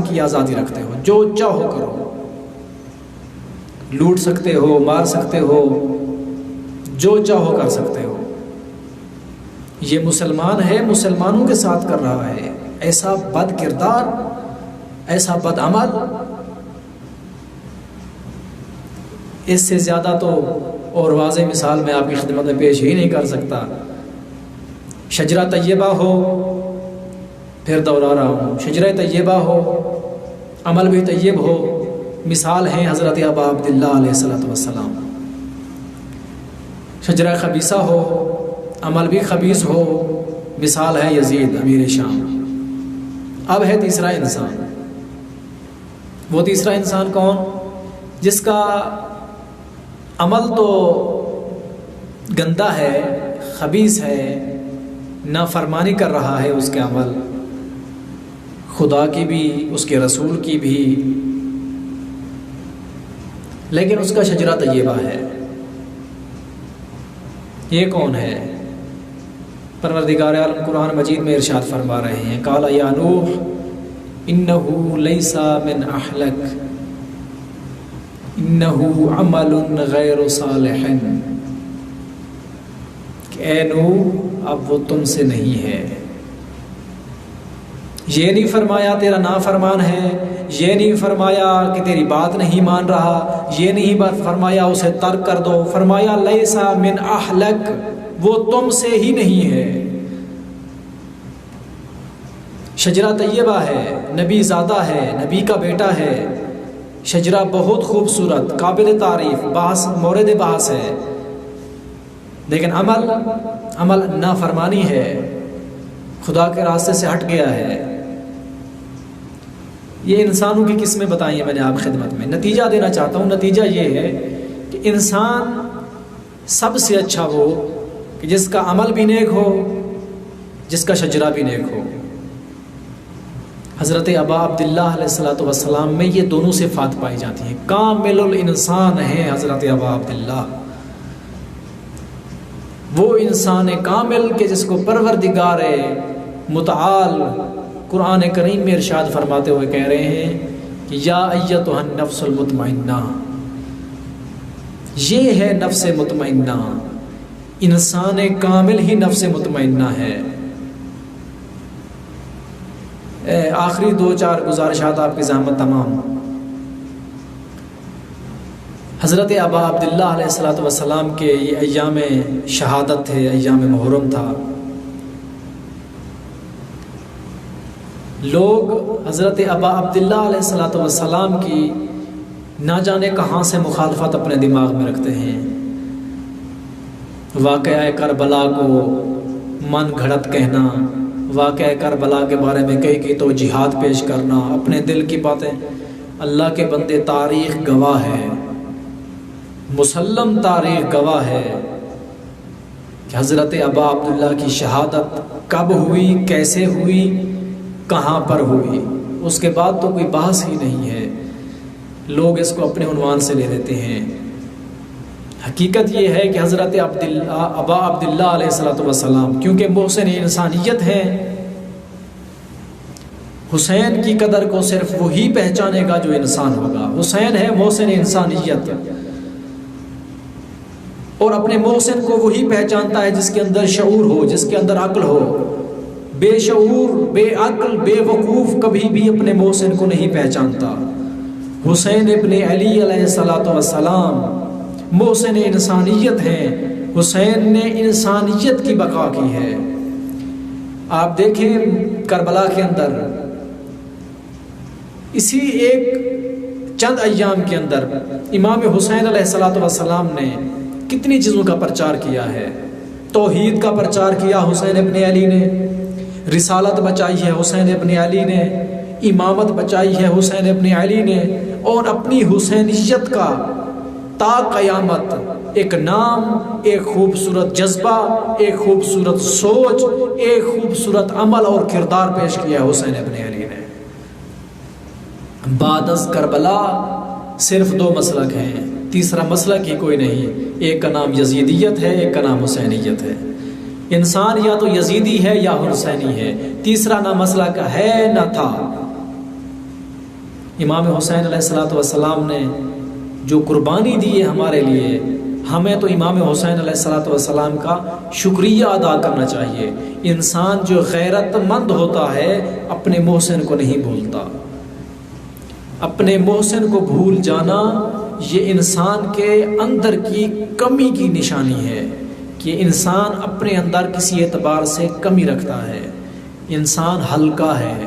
کی آزادی رکھتے ہو، جو چاہو کرو، لوٹ سکتے ہو، مار سکتے ہو، جو چاہو کر سکتے ہو۔ یہ مسلمان ہے، مسلمانوں کے ساتھ کر رہا ہے ایسا بد کردار، ایسا بد عمل، اس سے زیادہ تو اور واضح مثال میں آپ کی خدمت میں پیش ہی نہیں کر سکتا۔ شجرہ طیبہ ہو، پھر دوہرا رہا ہوں، شجرہ طیبہ ہو، عمل بھی طیب ہو، مثال ہیں حضرت ابا عبداللہ علیہ السلام۔ شجرہ خبیثہ ہو، عمل بھی خبیث ہو، مثال ہے یزید امیر شام۔ اب ہے تیسرا انسان۔ وہ تیسرا انسان کون؟ جس کا عمل تو گندا ہے، خبیث ہے، نافرمانی کر رہا ہے اس کے عمل، خدا کی بھی اس کے رسول کی بھی، لیکن اس کا شجرہ طیبہ ہے۔ یہ کون ہے؟ پروردگار عالم قرآن مجید میں ارشاد فرما رہے ہیں، قال یا نوح انہ لیس من اہلک انہ عمل غیر صالح، کہ اے نوح اب وہ تم سے نہیں ہے۔ یہ نہیں فرمایا تیرا نافرمان ہے، یہ نہیں فرمایا کہ تیری بات نہیں مان رہا، یہ نہیں فرمایا اسے ترک کر دو، فرمایا لیسا من اہلک، وہ تم سے ہی نہیں ہے۔ شجرہ طیبہ ہے، نبی زادہ ہے، نبی کا بیٹا ہے، شجرہ بہت خوبصورت، قابل تعریف، بحث مورد بحث ہے، لیکن عمل نافرمانی ہے، خدا کے راستے سے ہٹ گیا ہے۔ یہ انسانوں کی قسمیں بتائی ہیں میں نے آپ خدمت میں۔ نتیجہ دینا چاہتا ہوں، نتیجہ یہ ہے کہ انسان سب سے اچھا وہ کہ جس کا عمل بھی نیک ہو، جس کا شجرہ بھی نیک ہو۔ حضرت ابا عبداللہ علیہ السلام میں یہ دونوں صفات پائی جاتی ہیں۔ کامل الانسان ہیں حضرت ابا عبداللہ، وہ انسان کامل کہ جس کو پروردگار متعال قرآن کریم میں ارشاد فرماتے ہوئے کہہ رہے ہیں کہ یا ایتھا النفس المطمئنہ، یہ ہے نفس مطمئنہ، انسان کامل ہی نفس مطمئنہ ہے۔ آخری 2-4 گزارشات آپ کی زحمت تمام۔ حضرت ابا عبداللہ علیہ السلام کے یہ ایام شہادت تھے، ایام محرم تھا۔ لوگ حضرت ابا عبداللہ علیہ السلام کی نہ جانے کہاں سے مخالفت اپنے دماغ میں رکھتے ہیں۔ واقعہ کربلا کو من گھڑت کہنا، واقعہ کربلا کے بارے میں کئی توجیحات پیش کرنا، اپنے دل کی باتیں۔ اللہ کے بندے، تاریخ گواہ ہے، مسلم تاریخ گواہ ہے کہ حضرت ابا عبداللہ کی شہادت کب ہوئی، کیسے ہوئی، کہاں پر ہوئی، اس کے بعد تو کوئی بحث ہی نہیں ہے۔ لوگ اس کو اپنے عنوان سے لے لیتے ہیں۔ حقیقت یہ ہے کہ حضرت ابا عبداللہ علیہ السلام کیونکہ محسن انسانیت ہیں، حسین کی قدر کو صرف وہی پہچانے گا جو انسان ہوگا۔ حسین ہے محسن انسانیت، اور اپنے محسن کو وہی پہچانتا ہے جس کے اندر شعور ہو، جس کے اندر عقل ہو۔ بے شعور، بے عقل، بے وقوف کبھی بھی اپنے محسن کو نہیں پہچانتا۔ حسین ابن علی علیہ السلام محسن انسانیت ہیں، حسین نے انسانیت کی بقا کی ہے۔ آپ دیکھیں کربلا کے اندر اسی ایک چند ایام کے اندر امام حسین علیہ السلام نے کتنی چیزوں کا پرچار کیا ہے۔ توحید کا پرچار کیا حسین ابن علی نے، رسالت بچائی ہے حسین ابن علی نے، امامت بچائی ہے حسین ابن علی نے، اور اپنی حسینیت کا تا قیامت ایک نام، ایک خوبصورت جذبہ، ایک خوبصورت سوچ، ایک خوبصورت عمل اور کردار پیش کیا حسین ابن علی نے۔ بعد از کربلا صرف 2 مسلک ہیں، تیسرا مسلک ہی کوئی نہیں۔ ایک کا نام یزیدیت ہے، ایک کا نام حسینیت ہے۔ انسان یا تو یزیدی ہے یا حسینی ہے، تیسرا نہ مسلک ہے نہ تھا۔ امام حسین علیہ السلام نے جو قربانی دی ہے ہمارے لیے، ہمیں تو امام حسین علیہ السلام کا شکریہ ادا کرنا چاہیے۔ انسان جو غیرت مند ہوتا ہے اپنے محسن کو نہیں بھولتا۔ اپنے محسن کو بھول جانا یہ انسان کے اندر کی کمی کی نشانی ہے کہ انسان اپنے اندر کسی اعتبار سے کمی رکھتا ہے، انسان ہلکا ہے۔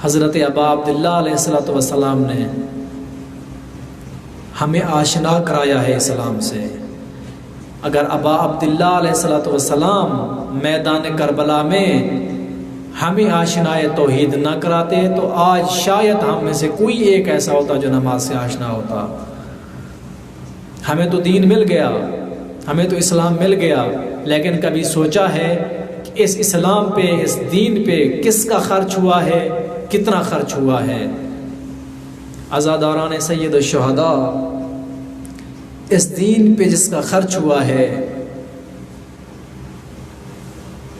حضرت ابا عبداللہ علیہ السلام نے ہمیں آشنا کرایا ہے اسلام سے۔ اگر ابا عبداللہ علیہ السلام میدان کربلا میں ہمیں آشنائے توحید نہ کراتے تو آج شاید ہم میں سے کوئی ایک ایسا ہوتا جو نماز سے آشنا ہوتا۔ ہمیں تو دین مل گیا، ہمیں تو اسلام مل گیا، لیکن کبھی سوچا ہے کہ اس اسلام پہ، اس دین پہ کس کا خرچ ہوا ہے، کتنا خرچ ہوا ہے؟ عزاداران سید الشہداء، اس دین پہ جس کا خرچ ہوا ہے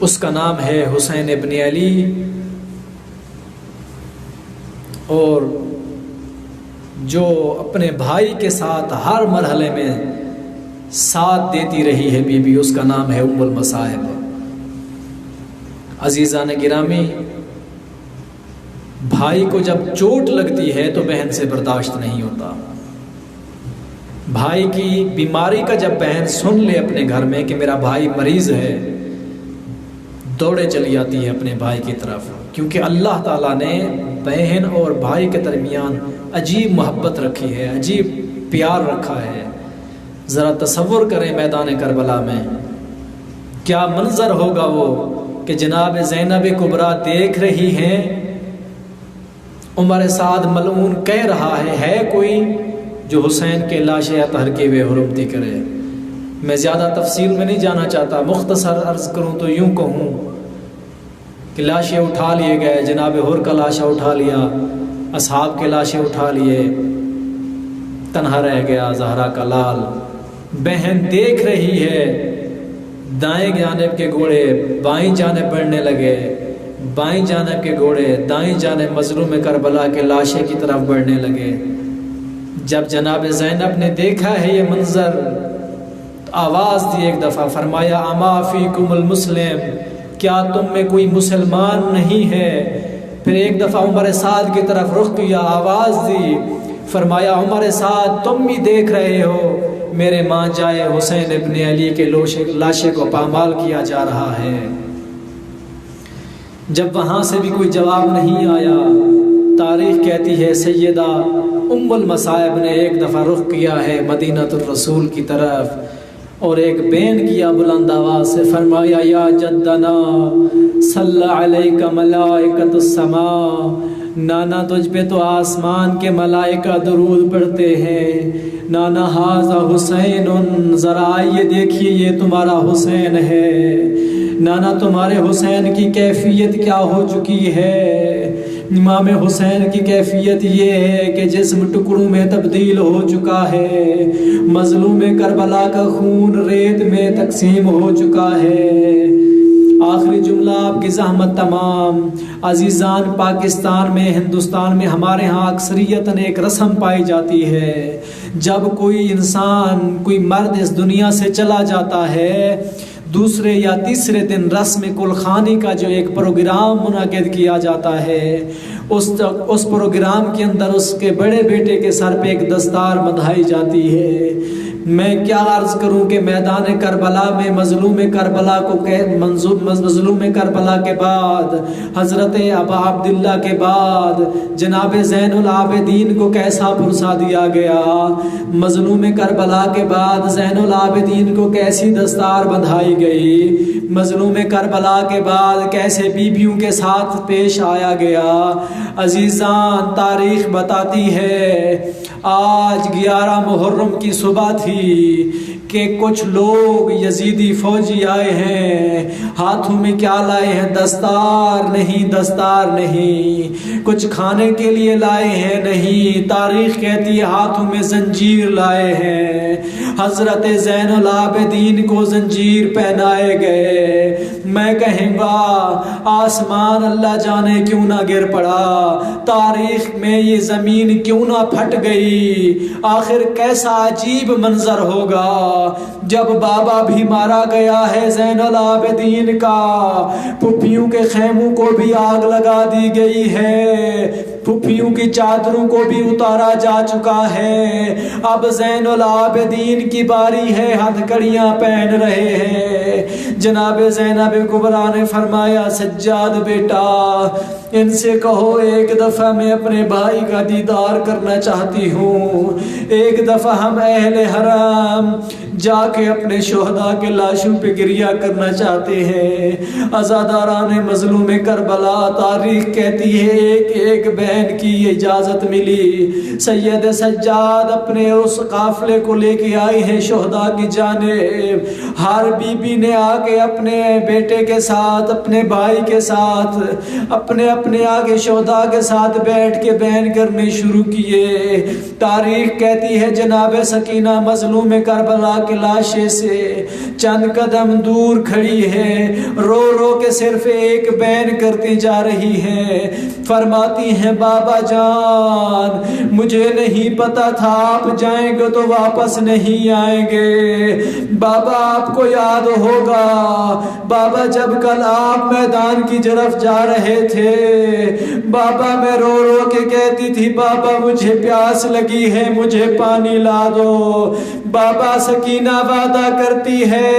اس کا نام ہے حسین ابن علی، اور جو اپنے بھائی کے ساتھ ہر مرحلے میں ساتھ دیتی رہی ہے بی بی، اس کا نام ہے ام المصائب۔ عزیزان گرامی، بھائی کو جب چوٹ لگتی ہے تو بہن سے برداشت نہیں ہوتا۔ بھائی کی بیماری کا جب بہن سن لے اپنے گھر میں کہ میرا بھائی مریض ہے، دوڑے چلی آتی ہے اپنے بھائی کی طرف، کیونکہ اللہ تعالیٰ نے بہن اور بھائی کے درمیان عجیب محبت رکھی ہے، عجیب پیار رکھا ہے۔ ذرا تصور کریں میدان کربلا میں کیا منظر ہوگا وہ کہ جناب زینب کبریٰ دیکھ رہی ہیں، عمر سعد ملعون کہہ رہا ہے کوئی جو حسین کے لاشیں اطہر کے ہوئے حرمتی کرے۔ میں زیادہ تفصیل میں نہیں جانا چاہتا، مختصر عرض کروں تو یوں کہوں کہ لاشیں اٹھا لیے گئے، جناب حر کا لاشا اٹھا لیا، اصحاب کے لاشیں اٹھا لیے، تنہا رہ گیا زہرا کا لال۔ بہن دیکھ رہی ہے، دائیں جانب کے گھوڑے بائیں جانب بڑھنے لگے، بائیں جانب کے گھوڑے دائیں جانب مظلوم کربلا کے لاشے کی طرف بڑھنے لگے۔ جب جناب زینب نے دیکھا ہے یہ منظر، آواز دی ایک دفعہ، فرمایا اما فیکم المسلم، کیا تم میں کوئی مسلمان نہیں ہے؟ پھر ایک دفعہ عمر سعد کی طرف رخ کیا، آواز دی، فرمایا عمر سعد تم بھی دیکھ رہے ہو میرے ماں جائے حسین ابن علی کے لاشے کو پامال کیا جا رہا ہے۔ جب وہاں سے بھی کوئی جواب نہیں آیا، تاریخ کہتی ہے سیدہ ام المصائب نے ایک دفعہ رخ کیا ہے مدینہ الرسول کی طرف اور ایک بین کیا بلند آواز سے، فرمایا یا جدنا صلی علیک ملائکۃ السماء، نانا تجھ پہ تو آسمان کے ملائکہ درود پڑھتے ہیں، نانا ھذا حسین، ذرا آئیے دیکھیے یہ تمہارا حسین ہے، نانا تمہارے حسین کی کیفیت کیا ہو چکی ہے۔ امام حسین کی کیفیت یہ ہے کہ جسم ٹکڑوں میں تبدیل ہو چکا ہے، مظلوم کربلا کا خون ریت میں تقسیم ہو چکا ہے۔ آخری جملہ آپ کی زحمت تمام۔ عزیزان، پاکستان میں، ہندوستان میں ہمارے ہاں اکثریتاً ایک رسم پائی جاتی ہے، جب کوئی انسان، کوئی مرد اس دنیا سے چلا جاتا ہے، دوسرے یا تیسرے دن رسم کلخانی کا جو ایک پروگرام منعقد کیا جاتا ہے، اس پروگرام کے اندر اس کے بڑے بیٹے کے سر پہ ایک دستار بندھائی جاتی ہے۔ میں کیا عرض کروں کہ میدان کربلا میں مظلوم کربلا کو مظلوم کربلا کے بعد، حضرت ابا عبداللہ کے بعد جناب زین العابدین کو کیسا پرسا دیا گیا، مظلوم کربلا کے بعد زین العابدین کو کیسی دستار بندھائی گئی، مظلوم کربلا کے بعد کیسے بیویوں کے ساتھ پیش آیا گیا۔ عزیزان، تاریخ بتاتی ہے آج 11 محرم کی صبح تھی کہ کچھ لوگ یزیدی فوجی آئے ہیں، ہاتھوں میں کیا لائے ہیں؟ دستار نہیں، دستار نہیں، کچھ کھانے کے لیے لائے ہیں نہیں، تاریخ کہتی ہے ہاتھوں میں زنجیر لائے ہیں۔ حضرت زین العابدین کو زنجیر پہنائے گئے۔ میں کہوں گا آسمان اللہ جانے کیوں نہ گر پڑا، تاریخ میں یہ زمین کیوں نہ پھٹ گئی، آخر کیسا عجیب منظر ہوگا جب بابا بھی مارا گیا ہے زین العابدین کا، پھپھیوں کے خیموں کو بھی آگ لگا دی گئی ہے، پھپھیوں کی چادروں کو بھی اتارا جا چکا ہے، اب زین العابدین کی باری ہے، ہتھکڑیاں پہن رہے ہیں۔ جناب زینب کبریٰ نے فرمایا سجاد بیٹا ان سے کہو ایک دفعہ میں اپنے بھائی کا دیدار کرنا چاہتی ہوں، ایک دفعہ ہم اہل حرام جا کے اپنے شہداء کے لاشوں پہ گریہ کرنا چاہتے ہیں۔ عزاداران مظلوم کربلا، تاریخ کہتی ہے ایک ایک بہن کی اجازت ملی، سید سجاد اپنے اس قافلے کو لے کے آئے ہیں شہداء کی جانب، ہر بی بی نے آ کے اپنے بیٹے کے ساتھ، اپنے بھائی کے ساتھ، اپنے آگے شہداء کے ساتھ بیٹھ کے بیان کرنے شروع کیے۔ تاریخ کہتی ہے جناب سکینہ مظلوم کربلا کے لاشے سے چند قدم دور کھڑی ہے، رو رو کے صرف ایک بیان کرتی جا رہی ہے، فرماتی ہیں بابا جان مجھے نہیں پتا تھا آپ جائیں گے تو واپس نہیں آئیں گے، بابا آپ کو یاد ہوگا بابا جب کل آپ میدان کی طرف جا رہے تھے، بابا میں رو رو کے کہتی تھی بابا مجھے پیاس لگی ہے مجھے پانی لا دو، بابا سکینہ وعدہ کرتی ہے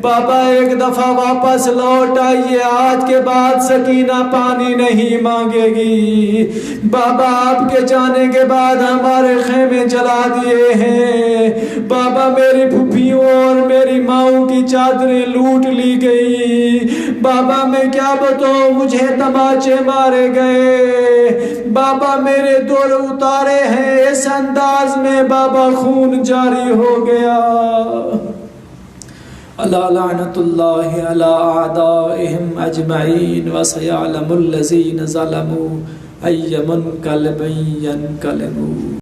بابا ایک دفعہ واپس لوٹ آئیے، آج کے بعد سکینہ پانی نہیں مانگے گی، بابا آپ کے جانے کے بعد ہمارے خیمے جلا دیے ہیں، بابا میری پھپھیوں اور میری ماؤں کی چادریں لوٹ لی گئی، بابا میں کیا بتاؤں مجھے تماچے مارے گئے، بابا میرے دور اتارے ہیں، اس انداز میں بابا خون جاری ہو گیا۔ الا لعنت اللہ علی اعدائہم اجمعین وسیعلم الذین ظلموا ای منقلب ینقلبون۔